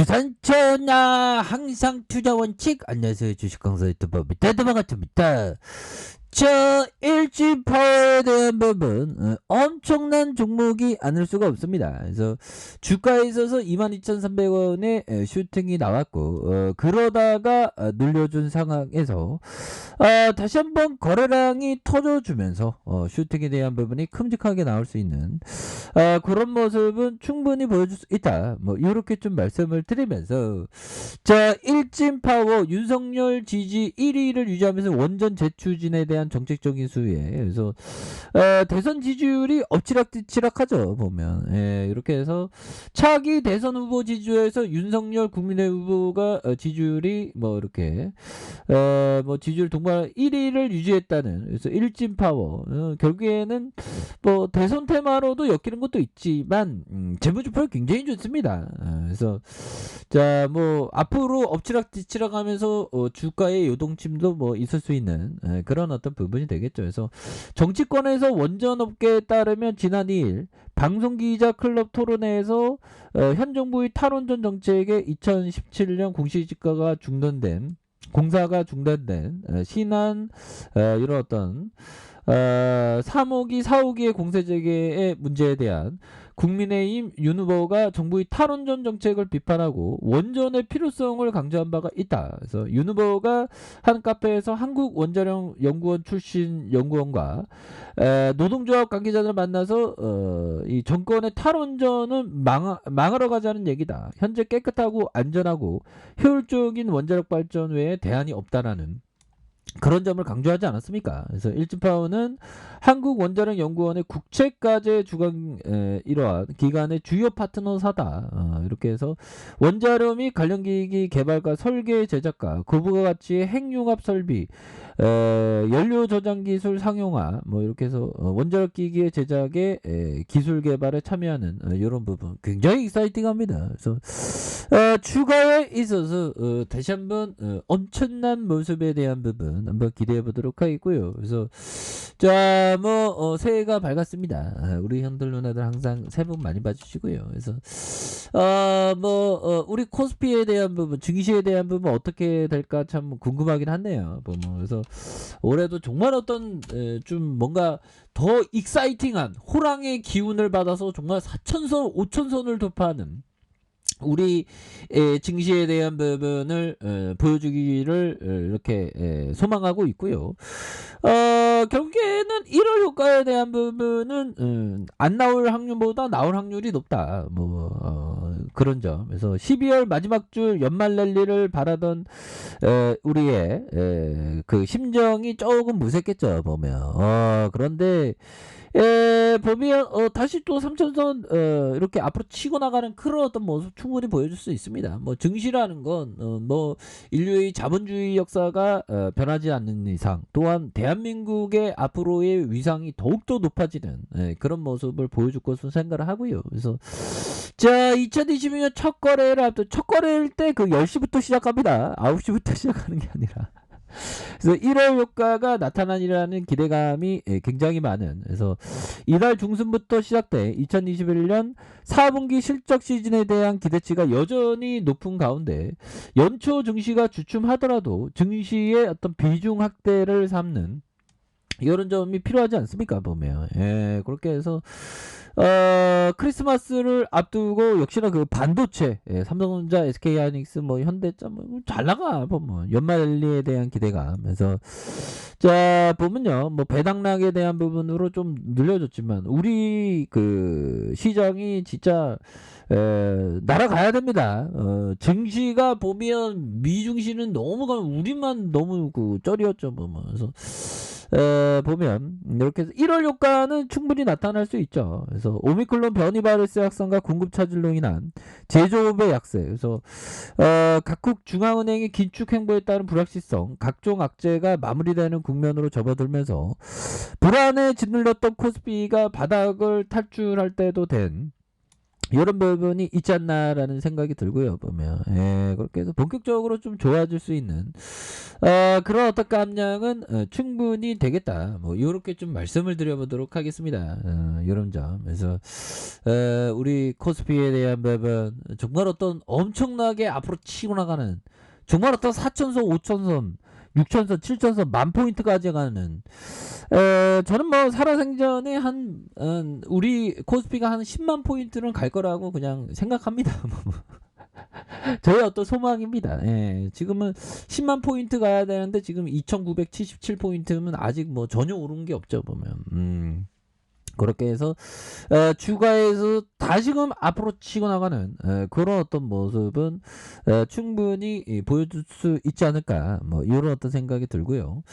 주산천하 항상 투자 원칙. 안녕하세요, 주식강사 유튜버 밑에드바같습니다. 저 일진파워에 대한 부분 엄청난 종목이 아닐 수가 없습니다. 그래서 주가에 있어서 22,300원의 슈팅이 나왔고 그러다가 눌려준 상황에서 다시 한번 거래량이 터져주면서 슈팅에 대한 부분이 큼직하게 나올 수 있는 그런 모습은 충분히 보여줄 수 있다. 뭐 이렇게 좀 말씀을 드리면서 자, 일진파워 윤석열 지지 1위를 유지하면서 원전 재추진에 대한 정책적인 수위에 그래서 대선 지지율이 엎치락뒤치락하죠. 보면 이렇게 해서 차기 대선 후보 지지율에서 윤석열 국민의 후보가 지지율이 뭐 이렇게 뭐 지지율 동반 1위를 유지했다는 그래서 일진파워 결국에는 뭐 대선 테마로도 엮이는 것도 있지만 재무제표가 굉장히 좋습니다. 그래서 자, 뭐 앞으로 엎치락뒤치락하면서 주가의 요동침도 뭐 있을 수 있는 그런 어떤 부분이 되겠죠. 그래서 정치권에서 원전업계에 따르면 지난 2일 방송기자 클럽 토론회에서 현 정부의 탈원전 정책에 2017년 공시지가가 중단된 공사가 중단된 신한 이런 어떤 3호기, 4호기의 공세재개의 문제에 대한 국민의힘 윤 후보가 정부의 탈원전 정책을 비판하고 원전의 필요성을 강조한 바가 있다. 그래서 윤 후보가 한 카페에서 한국원자력연구원 출신 연구원과 노동조합 관계자들을 만나서 이 정권의 탈원전은 망하러 가자는 얘기다. 현재 깨끗하고 안전하고 효율적인 원자력 발전 외에 대안이 없다라는 그런 점을 강조하지 않았습니까? 그래서 일진파워는 한국원자력연구원의 국책과제 주관 이러한 기관의 주요 파트너사다. 이렇게 해서 원자력 및 관련기기 개발과 설계 제작과 그와 같이 핵융합 설비 연료 저장 기술 상용화 뭐 이렇게 해서 원자력 기기의 제작에 기술 개발에 참여하는 이런 부분 굉장히 익사이팅합니다. 그래서 추가에 있어서 다시 한번 엄청난 모습에 대한 부분 한번 기대해 보도록 하겠고요. 그래서 자, 뭐 새해가 밝았습니다. 우리 형들 누나들 항상 새해 복 많이 봐주시고요. 그래서 우리 코스피에 대한 부분, 증시에 대한 부분 어떻게 될까 참 궁금하긴 하네요. 그래서 올해도 정말 어떤 좀 뭔가 더 익사이팅한 호랑의 기운을 받아서 정말 4천선, 5천선을 돌파하는 우리 증시에 대한 부분을 보여주기를 이렇게 소망하고 있고요. 결국에는 1월 효과에 대한 부분은 안 나올 확률보다 나올 확률이 높다. 그런 점. 그래서 12월 마지막 주 연말 랠리를 바라던 우리의 그 심정이 조금 무색했죠. 보면. 그런데 보면 다시 또 3천선 이렇게 앞으로 치고 나가는 그런 어떤 모습 충분히 보여줄 수 있습니다. 뭐 증시라는 건 뭐 인류의 자본주의 역사가 변하지 않는 이상 또한 대한민국의 앞으로의 위상이 더욱더 높아지는 그런 모습을 보여줄 것으로 생각을 하고요. 그래서 자, 2022년 첫 거래를 앞둔 첫 거래일 때 그 10시부터 시작합니다. 9시부터 시작하는 게 아니라 그래서 1월 효과가 나타나리라는 기대감이 굉장히 많은 그래서 이달 중순부터 시작돼 2021년 4분기 실적 시즌에 대한 기대치가 여전히 높은 가운데 연초 증시가 주춤하더라도 증시의 어떤 비중 확대를 삼는 이런 점이 필요하지 않습니까? 보면 그렇게 해서 크리스마스를 앞두고 역시나 그 반도체 삼성전자, SK하이닉스, 뭐 현대차 잘 나가 보면 연말 랠리에 대한 기대감. 그래서 자, 보면요, 뭐 배당락에 대한 부분으로 좀 늘려줬지만 우리 그 시장이 진짜 날아가야 됩니다. 증시가 보면 미증시는 너무 우리만 너무 그 쩔이었죠. 보면 그래서 보면 이렇게 해서 1월 효과는 충분히 나타날 수 있죠. 그래서 오미크론 변이 바이러스 확산과 공급 차질로 인한 제조업의 약세, 그래서 각국 중앙은행의 긴축 행보에 따른 불확실성, 각종 악재가 마무리되는 국면으로 접어들면서 불안에 짓눌렸던 코스피가 바닥을 탈출할 때도 된 이런 부분이 있지 않나라는 생각이 들고요. 보면 그렇게 해서 본격적으로 좀 좋아질 수 있는 그런 어떤 감량은 충분히 되겠다. 뭐 이렇게 좀 말씀을 드려보도록 하겠습니다. 이런 점. 그래서 우리 코스피에 대한 부분 정말 어떤 엄청나게 앞으로 치고 나가는 정말 어떤 4천선, 5천선, 6천선, 7천선, 만 포인트까지 가는 저는 뭐 살아생전에 우리 코스피가 한 10만 포인트는 갈 거라고 그냥 생각합니다. 저의 어떤 소망입니다. 지금은 10만 포인트 가야 되는데 지금 2,977 포인트면 아직 뭐 전혀 오른 게 없죠 보면. 그렇게 해서 주가에서 다시금 앞으로 치고 나가는 그런 어떤 모습은 충분히 보여줄 수 있지 않을까 뭐 이런 어떤 생각이 들고요.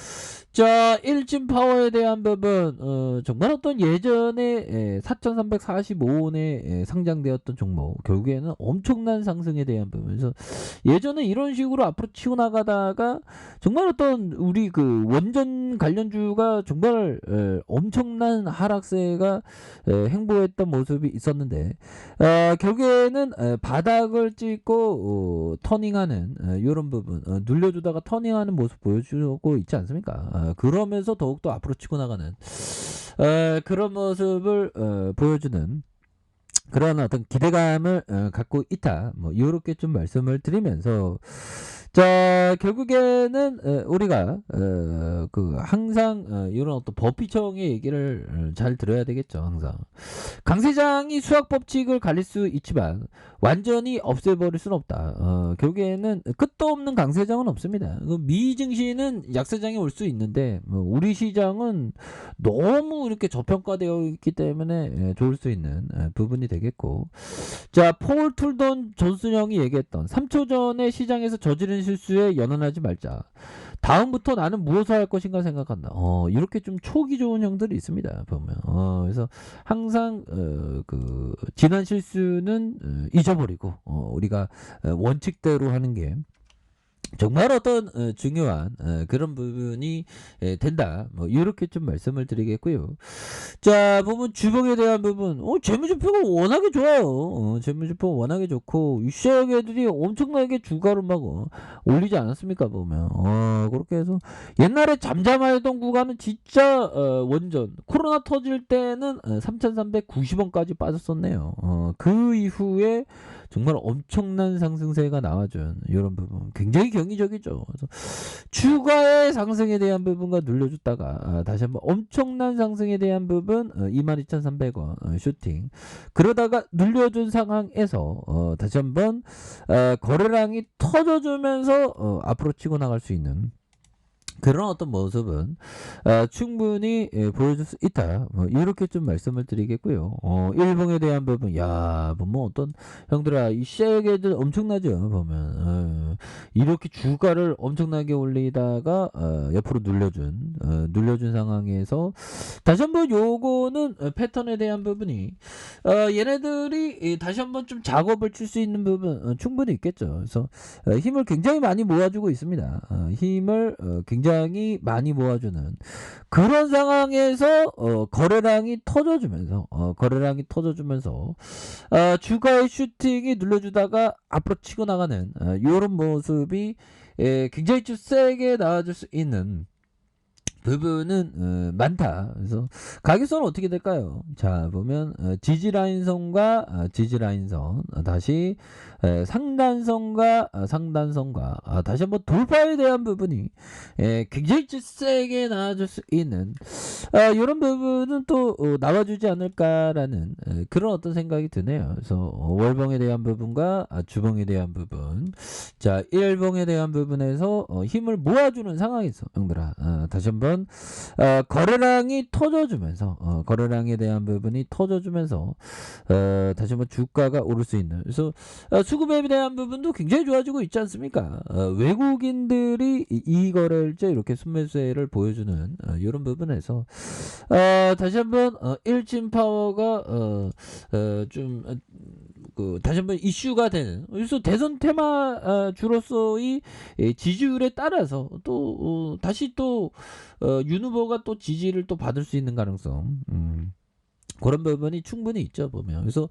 자, 일진 파워에 대한 부분 정말 어떤 예전에 4,345원에 상장되었던 종목 결국에는 엄청난 상승에 대한 부분. 그래서 예전에 이런 식으로 앞으로 치고 나가다가 정말 어떤 우리 그 원전 관련주가 정말 엄청난 하락세가 행보했던 모습이 있었는데 결국에는 바닥을 찍고 터닝하는 이런 부분 눌려주다가 터닝하는 모습 보여주고 있지 않습니까? 그러면서 더욱더 앞으로 치고 나가는 그런 모습을 보여주는 그런 어떤 기대감을 갖고 있다. 뭐 이렇게 좀 말씀을 드리면서 자 결국에는 우리가 그 항상 이런 어떤 법피청의 얘기를 잘 들어야 되겠죠. 항상 강세장이 수학 법칙을 가릴 수 있지만 완전히 없애버릴 수는 없다. 결국에는 끝도 없는 강세장은 없습니다. 미 증시는 약세장이 올 수 있는데 우리 시장은 너무 이렇게 저평가되어 있기 때문에 좋을 수 있는 부분이 되겠고 자 폴 툴던 존슨형이 얘기했던 3초 전에 시장에서 저지른 실수에 연연하지 말자. 다음부터 나는 무엇을 할 것인가 생각한다. 이렇게 좀 촉이 좋은 형들이 있습니다. 보면. 그래서 항상 그 지난 실수는 잊어버리고 우리가 원칙대로 하는 게 정말 어떤 중요한 그런 부분이 된다. 뭐 이렇게 좀 말씀을 드리겠고요. 자 보면 주봉에 대한 부분 재무제표가 워낙에 좋아요. 재무제표 워낙에 좋고 유시학애들이 엄청나게 주가를 막 올리지 않았습니까 보면 그렇게 해서 옛날에 잠잠하던 구간은 진짜 원전 코로나 터질 때는 3,390원까지 빠졌었네요. 그 이후에 정말 엄청난 상승세가 나와준 이런 부분 굉장히 경이적이죠. 그래서 주가의 상승에 대한 부분과 눌려줬다가 다시 한번 엄청난 상승에 대한 부분 22,300원 슈팅 그러다가 눌려준 상황에서 다시 한번 거래량이 터져주면서 앞으로 치고 나갈 수 있는 그런 어떤 모습은 충분히 보여줄 수 있다. 뭐 이렇게 좀 말씀을 드리겠고요. 일봉에 대한 부분, 야, 뭐 어떤 형들아 이 시장애들 엄청나죠. 보면 이렇게 주가를 엄청나게 올리다가 옆으로 눌려준 상황에서 다시 한번 요거는 패턴에 대한 부분이 얘네들이 다시 한번 좀 작업을 칠 수 있는 부분 충분히 있겠죠. 그래서 힘을 굉장히 많이 모아주고 있습니다. 힘을 굉장히 많이 모아주는 그런 상황에서 거래량이 터져주면서 주가의 슈팅이 눌려주다가 앞으로 치고 나가는 이런 모습이 굉장히 좀 세게 나와줄 수 있는 부분은 많다. 그래서 가격선은 어떻게 될까요? 자 보면 지지라인선과 지지라인선 다시 상단선과 상단선과 다시 한번 돌파에 대한 부분이 굉장히 세게 나와줄 수 있는 이런 부분은 또 나와주지 않을까라는 그런 어떤 생각이 드네요. 그래서 월봉에 대한 부분과 주봉에 대한 부분 자 일봉에 대한 부분에서 힘을 모아주는 상황에서 형들아 다시 한번 거래량이 터져주면서 거래량에 대한 부분이 터져주면서 다시 한번 주가가 오를 수 있는 그래서 수급에 대한 부분도 굉장히 좋아지고 있지 않습니까? 외국인들이 이 거래일제 이렇게 순매수세를 보여주는 이런 부분에서 다시 한번 일진 파워가 좀 다시 한번 이슈가 되는 그래서 대선 테마 주로서의 지지율에 따라서 또 다시 또 윤 후보가 또 지지를 또 받을 수 있는 가능성 그런 부분이 충분히 있죠 보면. 그래서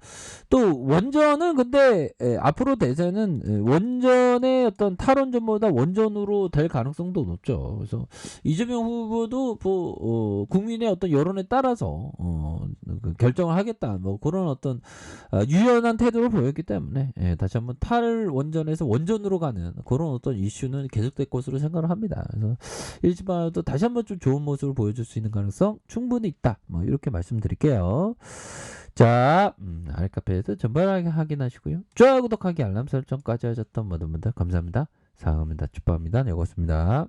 또 원전은 근데 앞으로 대세는 원전의 어떤 탈원전보다 원전으로 될 가능성도 높죠. 그래서 이재명 후보도 뭐 국민의 어떤 여론에 따라서 그 결정을 하겠다 뭐 그런 어떤 유연한 태도를 보였기 때문에 다시 한번 탈원전에서 원전으로 가는 그런 어떤 이슈는 계속될 것으로 생각을 합니다. 그래서 일지마도 다시 한번 좀 좋은 모습을 보여줄 수 있는 가능성 충분히 있다. 뭐 이렇게 말씀드릴게요. 자, 알카페에서 전반하게 확인하시고요. 좋아요, 구독하기, 알람 설정까지 하셨던 모든 분들 감사합니다. 사랑합니다. 축복합니다. 여고습니다.